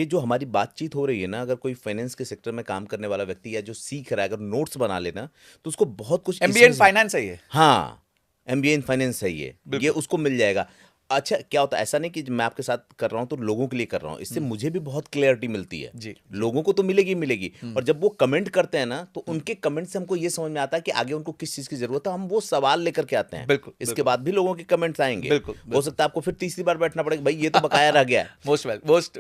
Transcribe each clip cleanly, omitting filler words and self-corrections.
ये जो हमारी बातचीत हो रही है ना, अगर कोई फाइनेंस के सेक्टर में काम करने वाला व्यक्ति या जो सीख रहा है, अगर नोट्स बना लेना, तो उसको बहुत कुछ एमबीए इन इसमें फाइनेंस है ये। हाँ, एमबीए इन फाइनेंस है ये बिल्कुल। उसको मिल जाएगा। अच्छा, क्या होता है, ऐसा नहीं कि मैं आपके साथ कर रहा हूँ तो लोगों के लिए कर रहा हूँ, इससे मुझे भी बहुत क्लैरिटी मिलती है। जी, लोगों को तो मिलेगी मिलेगी, और जब वो कमेंट करते हैं ना, तो उनके कमेंट से हमको ये समझ में आता है कि आगे उनको किस चीज़ की जरूरत है, हम वो सवाल लेकर के आते हैं। बिल्कुल, इसके बिल्कुल। बाद भी लोगों के कमेंट्स आएंगे। बिल्कुल, हो बिल्कुल। सकता है आपको फिर तीसरी बार बैठना पड़ेगा, भाई ये तो बकाया रह गया है।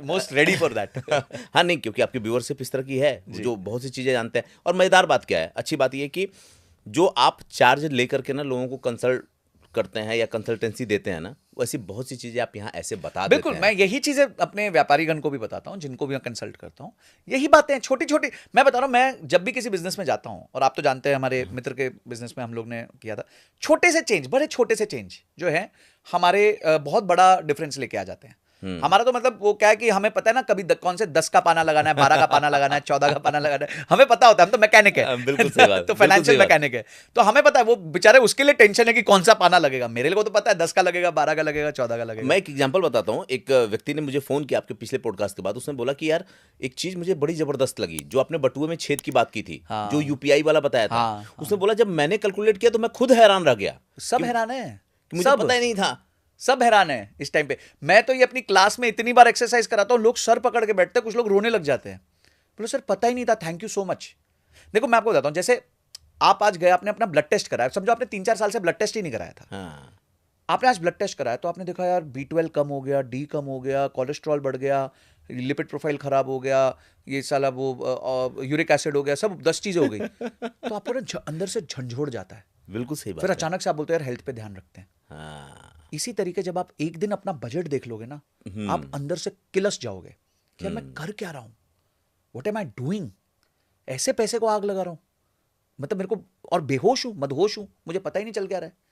Most ready for that. हाँ नहीं, क्योंकि आपकी व्यूअरशिप इस तरह की है जी। जो बहुत सी चीज़ें जानते हैं। और मज़ेदार बात क्या है, अच्छी बात ये कि जो आप चार्ज लेकर के ना लोगों को कंसल्ट करते हैं या कंसल्टेंसी देते हैं ना, वैसी बहुत सी चीज़ें आप यहाँ ऐसे बता देते बिल्कुल, हैं। मैं यही चीजें अपने व्यापारीगण को भी बताता हूँ, जिनको भी मैं कंसल्ट करता हूँ। यही बातें हैं छोटी छोटी। मैं बता रहा हूँ, मैं जब भी किसी बिजनेस में जाता हूँ, और आप तो जानते हैं हमारे मित्र के बिजनेस में हम लोग ने किया था, छोटे से चेंज, बड़े छोटे से चेंज जो है हमारे बहुत बड़ा डिफरेंस लेके आ जाते हैं। हमारा तो मतलब वो क्या है कि हमें पता है ना, कभी कौन से 10 का पाना लगाना है, 12 का पाना लगाना है, 14 का पाना लगाना है, हमें पता होता है। हम तो मैकेनिक है। बिल्कुल सही बात, तो बिल्कुल फाइनेंशियल सही बात। मैकेनिक है, तो हमें पता है। वो बेचारे उसके लिए टेंशन है कि कौन सा पाना लगेगा। मेरे को तो पता है 10 का लगेगा, 12 का लगेगा, 14 का लगेगा। मैं एक एग्जांपल बताता हूँ। एक व्यक्ति ने मुझे फोन किया आपके पिछले पॉडकास्ट के बाद, उसने बोला कि यार एक चीज मुझे बड़ी जबरदस्त लगी, जो आपने बटुए में छेद की बात की थी, हाँ। जो यूपीआई वाला बताया था। हाँ, उसने बोला जब मैंने कैलकुलेट किया तो मैं खुद हैरान रह गया सब कि हैरान है, मुझे पता ही नहीं था। सब हैरान है इस टाइम पे। मैं तो ये अपनी क्लास में इतनी बार एक्सरसाइज कराता हूं, लोग सर पकड़ के बैठते हैं, कुछ लोग रोने लग जाते हैं। बोले सर पता ही नहीं था, थैंक यू सो मच। देखो मैं आपको बताता हूं, जैसे आप आज गए, आपने अपना ब्लड टेस्ट कराया, समझो आपने 3-4 साल से ब्लड टेस्ट ही नहीं कराया था। हाँ, आपने आज ब्लड टेस्ट कराया, तो आपने देखा यार B12 कम हो गया, डी कम हो गया, कोलेस्ट्रॉल बढ़ गया, लिपिड प्रोफाइल खराब हो गया, ये साला वो यूरिक एसिड हो गया, सब 10 चीजें हो गई। तो आपको ना अंदर से झंझोड़ जाता है। बिल्कुल सही बात फिर है। अचानक से आप बोलते हैं यार हेल्थ पे ध्यान रखते हैं। हाँ। इसी तरीके जब आप एक दिन अपना बजट देख लोगे ना, आप अंदर से किलस जाओगे कि यार मैं कर क्या रहा हूं, व्हाट एम आई डूइंग, ऐसे पैसे को आग लगा रहा हूं, मतलब मेरे को, और बेहोश हूं, मदहोश हूं, मुझे पता ही नहीं चल क्या रहा है।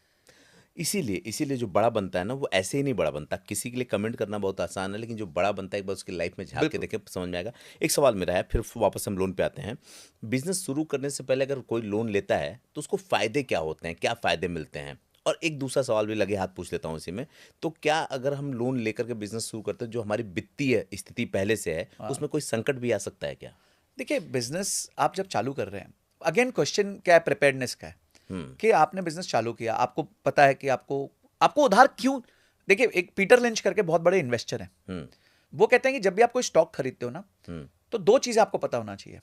इसीलिए जो बड़ा बनता है ना, वो ऐसे ही नहीं बड़ा बनता। किसी के लिए कमेंट करना बहुत आसान है, लेकिन जो बड़ा बनता है एक बार उसकी लाइफ में झांक के देखे समझ में आएगा। एक सवाल मेरा है, फिर वापस हम लोन पे आते हैं। बिजनेस शुरू करने से पहले अगर कोई लोन लेता है तो उसको फायदे क्या होते हैं, क्या फायदे मिलते हैं? और एक दूसरा सवाल भी लगे हाथ पूछ लेता हूँ इसी में। तो क्या अगर हम लोन लेकर के बिजनेस शुरू करते हैं, जो हमारी वित्तीय स्थिति पहले से है, उसमें कोई संकट भी आ सकता है क्या? देखिए बिजनेस आप जब चालू कर रहे हैं, अगेन क्वेश्चन क्या है, प्रिपेयर्डनेस का है कि आपने बिजनेस चालू किया, आपको पता है कि आपको आपको उधार क्यों। देखिए एक पीटर लिंच करके बहुत बड़े इन्वेस्टर हैं, वो कहते हैं कि जब भी आप कोई स्टॉक खरीदते हो ना, तो 2 चीजें आपको पता होना चाहिए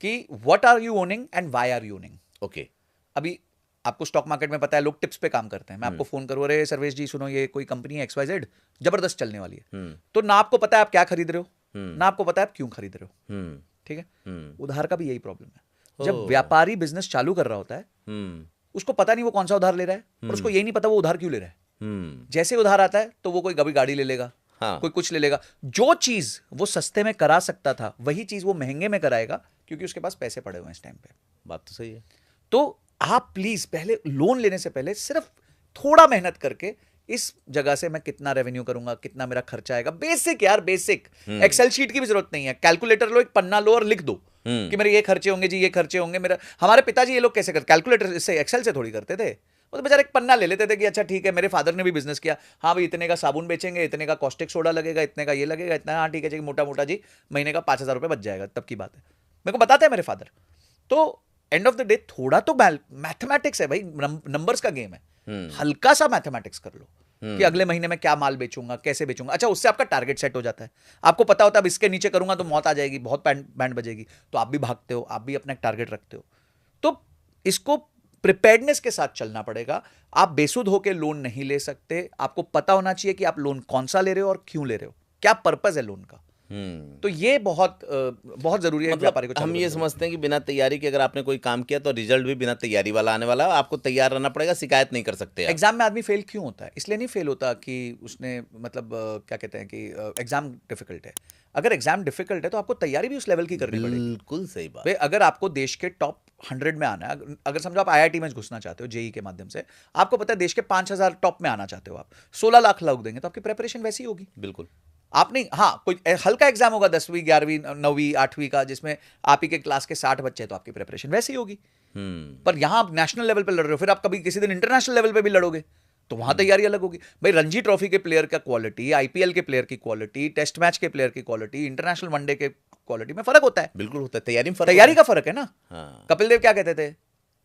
कि what are you owning and why are you owning. Okay. अभी आपको स्टॉक मार्केट में पता है लोग टिप्स पे काम करते हैं। मैं आपको फोन करूँ, अरे सर्वेश जी सुनो, ये कोई कंपनी है XYZ जबरदस्त चलने वाली है, तो ना आपको पता है आप क्या खरीद रहे हो, ना आपको पता है आप क्यों खरीद रहे हो। ठीक है, उधार का भी यही प्रॉब्लम है। जब व्यापारी बिजनेस चालू कर रहा होता है, उसको पता नहीं वो कौन सा उधार ले रहा है, और उसको यही नहीं पता वो उधार क्यों ले रहा है। जैसे उधार आता है तो वो कोई कभी गाड़ी ले लेगा, हाँ। कोई कुछ ले लेगा। जो चीज वो सस्ते में करा सकता था, वही चीज वो महंगे में कराएगा, क्योंकि उसके पास पैसे पड़े हुए हैं इस टाइम पे। बात तो सही है। तो आप प्लीज पहले लोन लेने से पहले सिर्फ थोड़ा मेहनत करके, इस जगह से मैं कितना रेवेन्यू करूंगा, कितना मेरा खर्चा आएगा, बेसिक यार बेसिक। एक्सेल शीट की भी जरूरत नहीं है, कैलकुलेटर लो, एक पन्ना लो और लिख दो कि मेरे ये खर्चे होंगे जी, ये खर्चे होंगे। मेरा, हमारे पिताजी ये लोग कैसे करते, कैलकुलेटर से, एक्सेल से थोड़ी करते थे। वो तो बेचारे एक पन्ना ले लेते थे कि अच्छा ठीक है, मेरे फादर ने भी बिजनेस किया, हाँ भाई इतने का साबुन बेचेंगे, इतने का कॉस्टिक सोडा लगेगा, इतने का ये लगेगा, इतना, हाँ ठीक है जी, मोटा मोटा जी महीने का 5,000 रुपये बच जाएगा, तब की बात है। मेरे को बताते हैं मेरे फादर। तो एंड ऑफ द डे थोड़ा तो मैथमेटिक्स है भाई, नंबर्स का गेम है। हल्का सा मैथमेटिक्स कर लो कि अगले महीने में क्या माल बेचूंगा, कैसे बेचूंगा। अच्छा उससे आपका टारगेट सेट हो जाता है, आपको पता होता है अब इसके नीचे करूंगा तो मौत आ जाएगी, बहुत बैंड बजेगी, तो आप भी भागते हो, आप भी अपना एक टारगेट रखते हो। तो इसको प्रिपेयर्डनेस के साथ चलना पड़ेगा। आप बेसुध होकर लोन नहीं ले सकते, आपको पता होना चाहिए कि आप लोन कौन सा ले रहे हो और क्यों ले रहे हो, क्या पर्पज है लोन का। तो ये बहुत बहुत जरूरी है व्यापारी को। हम ये समझते हैं कि बिना तैयारी के अगर आपने कोई काम किया तो रिजल्ट भी बिना तैयारी वाला आने वाला है, आपको तैयार रहना पड़ेगा, शिकायत नहीं कर सकते। एग्जाम में आदमी फेल क्यों होता है? इसलिए नहीं फेल होता कि उसने मतलब क्या कहते हैं कि एग्जाम डिफिकल्ट है। अगर एग्जाम डिफिकल्ट है तो आपको तैयारी भी उस लेवल की करनी पड़ेगी। बिल्कुल सही बात। भाई अगर आपको देश के टॉप 100 में आना है, अगर समझो आप IIT में घुसना चाहते हो जेई के माध्यम से, आपको पता है देश के 5,000 टॉप में आना चाहते हो, आप 16 लाख लोग देंगे, तो आपकी प्रिपरेशन वैसी होगी। बिल्कुल। आप नहीं, हाँ कोई हल्का एग्जाम होगा 10वीं 11वीं 9वीं 8वीं का, जिसमें आप ही के क्लास के 60 बच्चे हैं, तो आपकी प्रिपरेशन वैसी होगी। पर यहां आप नेशनल लेवल पे लड़ रहे हो, फिर आप कभी किसी दिन इंटरनेशनल लेवल पे भी लड़ोगे, तो वहां तैयारी अलग होगी भाई। रणजी ट्रॉफी के प्लेयर का क्वालिटी, आईपीएल के प्लेयर की क्वालिटी, टेस्ट मैच के प्लेयर की क्वालिटी, इंटरनेशनल वनडे के क्वालिटी में फर्क होता है। बिल्कुल होता है, तैयारी में फर्क तैयारी होता का फर्क है ना। है। हाँ कपिल देव क्या कहते थे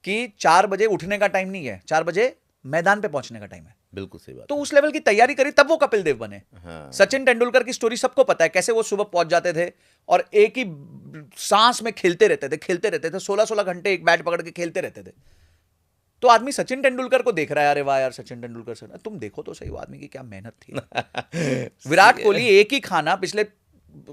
कि 4 बजे उठने का टाइम नहीं है, 4 बजे मैदान पे पहुंचने का टाइम है। बिल्कुल सही बात तो है। उस लेवल की तैयारी करी तब वो कपिल देव बने। हाँ सचिन तेंदुलकर की स्टोरी सबको पता है, कैसे वो सुबह पहुंच जाते थे और एक ही सांस में खेलते रहते थे 16-16 घंटे एक बैट पकड़ के खेलते रहते थे। तो आदमी सचिन तेंदुलकर को देख रहा है, अरे वाह यार सचिन तेंदुलकर सर, तुम देखो तो सही वो आदमी की क्या मेहनत थी। विराट कोहली एक ही खाना पिछले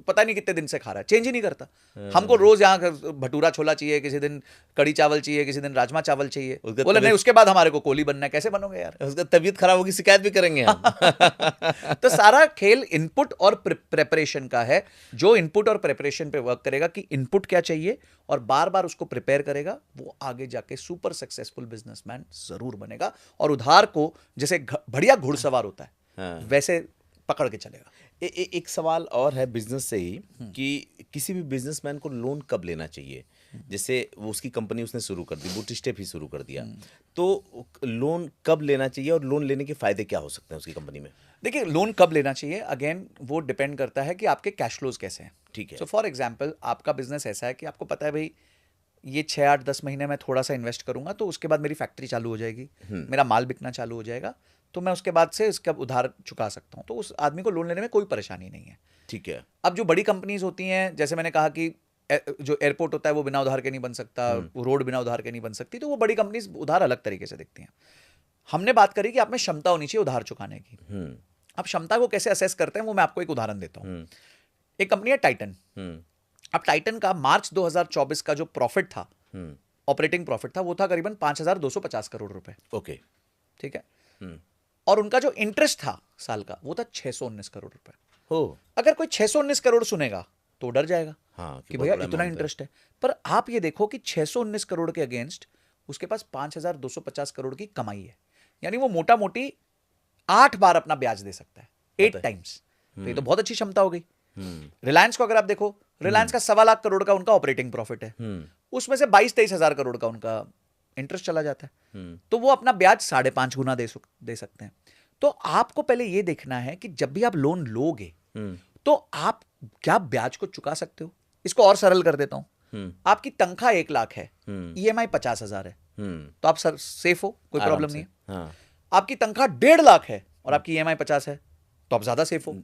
पता नहीं कितने दिन से खा रहा है, चेंज ही नहीं करता। हमको रोज यहाँ भटूरा छोला चाहिए, किसी दिन कड़ी चावल चाहिए, किसी दिन राजमा चावल चाहिए। उसका बोले नहीं, तबीयत- उसके बाद हमारे को कोहली बनना है। कैसे बनोगे यार? उसका तबीयत खराब होगी, शिकायत भी करेंगे हम। तो सारा खेल इनपुट और प्रिपरेशन का है। जो इनपुट और प्रिपरेशन पे वर्क करेगा कि इनपुट क्या चाहिए और बार बार उसको प्रिपेयर करेगा, वो आगे जाके सुपर सक्सेसफुल बिजनेसमैन जरूर बनेगा। और उधार को जैसे बढ़िया घुड़सवार होता है हाँ। वैसे पकड़ के चलेगा। एक सवाल और है बिजनेस से ही कि किसी भी बिजनेसमैन को लोन कब लेना चाहिए? जैसे वो उसकी कंपनी उसने शुरू कर दी, बूटस्ट्रैप ही शुरू कर दिया, तो लोन कब लेना चाहिए और लोन लेने के फायदे क्या हो सकते हैं उसकी कंपनी में? देखिए, लोन कब लेना चाहिए, अगेन वो डिपेंड करता है कि आपके कैश फ्लोज कैसे हैं। ठीक है। सो फॉर एग्जांपल, आपका बिजनेस ऐसा है कि आपको पता है भाई ये 6, 8, 10 महीने में थोड़ा सा इन्वेस्ट करूंगा तो उसके बाद मेरी फैक्ट्री चालू हो जाएगी, मेरा माल बिकना चालू हो जाएगा, तो मैं उसके बाद से इसका उधार चुका सकता हूं। तो उस आदमी को लोन लेने में कोई परेशानी नहीं है। ठीक है। अब जो बड़ी कंपनीज होती हैं, जैसे मैंने कहा कि जो एयरपोर्ट होता है वो बिना उधार के नहीं बन सकता, रोड बिना उधार के नहीं बन सकती, तो वो बड़ी कंपनीज उधार अलग तरीके से दिखती हैं। हमने बात करी कि आप में क्षमता होनी चाहिए उधार चुकाने की। अब क्षमता को कैसे असेस करते हैं वो मैं आपको एक उदाहरण देता हूं। एक कंपनी है टाइटन। अब टाइटन का मार्च 2024 का जो प्रॉफिट था, ऑपरेटिंग प्रॉफिट था, वो था करीबन 5,250 करोड़ रुपए। ओके। ठीक है। और उनका जो इंटरेस्ट था साल का वो था 619 करोड़ रुपए। हो। अगर कोई 619 करोड़ सुनेगा तो डर जाएगा हाँ कि बहुत भैया बड़ा इतना amount है। इंटरेस्ट है। पर आप ये देखो कि 619 करोड़ के अगेंस्ट उसके पास 5,250 करोड़ की कमाई है, यानी वो मोटा मोटी 8 बार अपना ब्याज दे सकता है, 8 टाइम्स। तो ये तो बहुत अच्छी क्षमता हो गई। रिलायंस को अगर आप देखो, रिलायंस का 1.25 लाख करोड़ का उनका ऑपरेटिंग प्रॉफिट है, उसमें से 22-23 हजार करोड़ का उनका इंटरेस्ट चला जाता है, तो वो अपना ब्याज 5.5 गुना दे सकते हैं। तो आपको पहले ये देखना है कि जब भी आप लोन लोगे तो आप क्या ब्याज को चुका सकते हो। इसको और सरल कर देता हूं, आपकी तनख्वाह 1 लाख है, ईएमआई 50,000 है, तो आप सेफ हो, कोई आराम प्रॉब्लम से। नहीं है। हाँ। आपकी तनख्वाह 1.5 लाख है और आपकी ईएमआई 50 है, तो आप ज्यादा सेफ हो।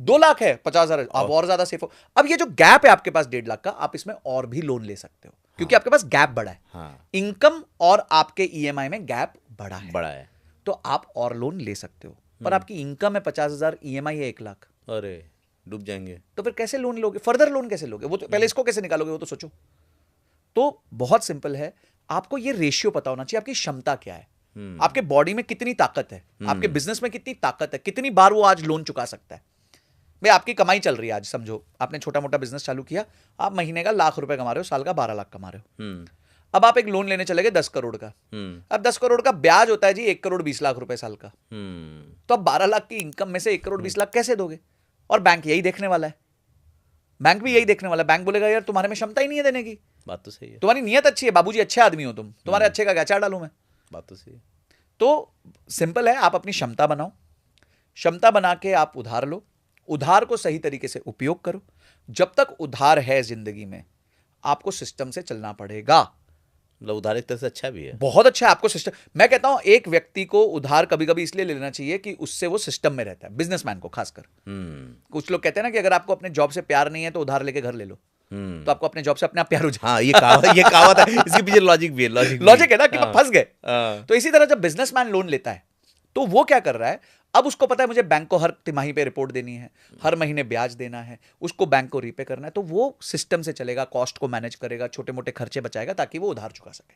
2 लाख है, 50,000 है, आप और ज्यादा सेफ हो। अब ये जो गैप है आपके पास 1.5 लाख का, आप इसमें और भी लोन ले सकते हो क्योंकि आपके पास गैप बड़ा है। हाँ। इनकम और आपके ईएमआई में गैप बड़ा है, बड़ा है। तो आप और लोन ले सकते हो। पर आपकी इनकम है 50,000, ईएमआई है 1 लाख, अरे डूब जाएंगे। तो फिर कैसे लोन लोगे? फर्दर लोन कैसे लोगे? वो तो पहले इसको कैसे निकालोगे वो तो सोचो। तो बहुत सिंपल है, आपको ये रेशियो पता होना चाहिए, आपकी क्षमता क्या है, आपके बॉडी में कितनी ताकत है, आपके बिजनेस में कितनी ताकत है, कितनी बार वो आज लोन चुका सकता है। भाई आपकी कमाई चल रही है, आज समझो आपने छोटा मोटा बिजनेस चालू किया, आप महीने का 1 लाख रुपए कमा रहे हो, साल का 12 लाख कमा रहे हो। अब आप एक लोन लेने चले गए 10 करोड़ का। अब 10 करोड़ का ब्याज होता है जी 1 करोड़ 20 लाख रुपए साल का। तो अब 12 लाख की इनकम में से 1 करोड़ 20 लाख कैसे दोगे? और बैंक यही देखने वाला है, बैंक भी यही देखने वाला है। बैंक बोलेगा यार तुम्हारे में क्षमता ही नहीं है देने की, बात तो सही है। तुम्हारी नीयत अच्छी है, बाबूजी अच्छे आदमी हो तुम, तुम्हारे अच्छे का क्या चार डालूं मैं? बात तो सही है। तो सिंपल है, आप अपनी क्षमता बनाओ, क्षमता बना के आप उधार लो, उधार को सही तरीके से उपयोग करो। जब तक उधार है जिंदगी में, आपको सिस्टम से चलना पड़ेगा। मतलब उधार एक तरह से अच्छा भी है। बहुत अच्छा है आपको सिस्टम। मैं कहता हूं एक व्यक्ति को उधार कभी कभी इसलिए ले लेना चाहिए कि उससे वो सिस्टम में रहता है, बिजनेसमैन को खासकर। कुछ लोग कहते हैं ना कि अगर आपको अपने जॉब से प्यार नहीं है तो उधार लेके घर ले लो, तो आपको अपने जॉब से अपने आप प्यार हो जाए। हाँ, ये कहावत है, इसके पीछे लॉजिक भी है। लॉजिक है ना कि हाँ। फंस गए। हाँ। तो इसी तरह जब बिजनेसमैन लोन लेता है तो वो क्या कर रहा है, अब उसको पता है मुझे बैंक को हर तिमाही पे रिपोर्ट देनी है, हर महीने ब्याज देना है, उसको बैंक को रीपे करना है, तो वो सिस्टम से चलेगा, कॉस्ट को मैनेज करेगा, छोटे मोटे खर्चे बचाएगा ताकि वो उधार चुका सके।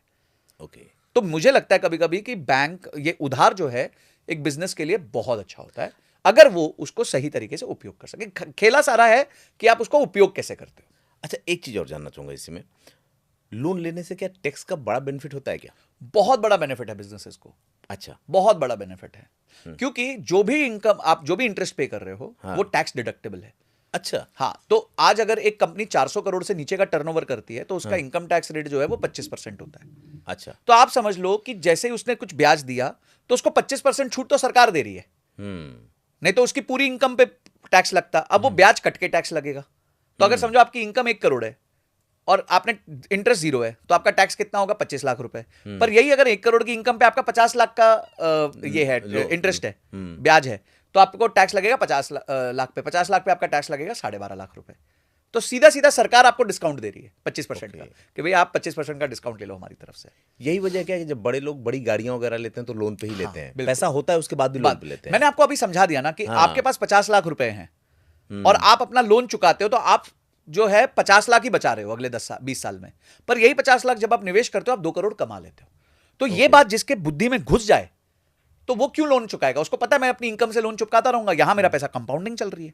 ओके। तो मुझे लगता है कभी कभी कि बैंक, ये उधार जो है एक बिजनेस के लिए बहुत अच्छा होता है अगर वो उसको सही तरीके से उपयोग कर सके। खेला सारा है कि आप उसको उपयोग कैसे करते हो। अच्छा, एक चीज और जानना चाहूंगा इसमें, लोन लेने से क्या टैक्स का बड़ा बेनिफिट होता है क्या? बहुत बड़ा बेनिफिट है बिजनेसेस को। अच्छा। बहुत बड़ा बेनिफिट है क्योंकि जो भी इनकम आप, जो भी इंटरेस्ट पे कर रहे हो, हाँ। वो टैक्स डिडक्टेबल है। अच्छा। हाँ, तो आज अगर एक कंपनी 400 करोड़ से नीचे का टर्नओवर करती है तो उसका इनकम टैक्स रेट जो है वो 25% होता है। अच्छा। तो आप समझ लो कि जैसे ही उसने कुछ ब्याज दिया तो उसको 25% छूट तो सरकार दे रही है, नहीं तो उसकी पूरी इनकम पे टैक्स लगता। अब वो ब्याज कट के टैक्स लगेगा। तो अगर समझो आपकी इनकम 1 करोड़ है और आपने इंटरेस्ट 0 है, तो आपका टैक्स कितना होगा? 25 लाख रुपए। पर यही अगर 1 करोड़ की इनकम पे आपका 50 लाख का ये है इंटरेस्ट है, ब्याज है, तो आपको टैक्स लगेगा 50 लाख पे। 50 लाख पे आपका टैक्स लगेगा 12.5 लाख रुपए। तो सीधा सीधा सरकार आपको डिस्काउंट दे रही है 25% का, कि भाई आप 25% का डिस्काउंट ले लो हमारी तरफ से। यही वजह क्या है कि जब बड़े लोग बड़ी गाड़ियां वगैरह लेते हैं तो लोन पे ही लेते हैं, बिल्कुल। पैसा होता है उसके बाद भी लोन पे लेते हैं। मैंने आपको अभी समझा दिया ना कि आपके पास 50 लाख रुपए हैं और आप अपना लोन चुकाते हो, तो आप जो है 50 लाख ही बचा रहे हो अगले 20 साल में। पर यही 50 लाख जब आप निवेश करते हो, आप 2 करोड़ कमा लेते हो। तो ये बात जिसके बुद्धि में घुस जाए, तो वो क्यों लोन चुकाएगा? उसको पता है मैं अपनी इनकम से लोन चुकाता रहूंगा, यहां मेरा पैसा कंपाउंडिंग चल रही है।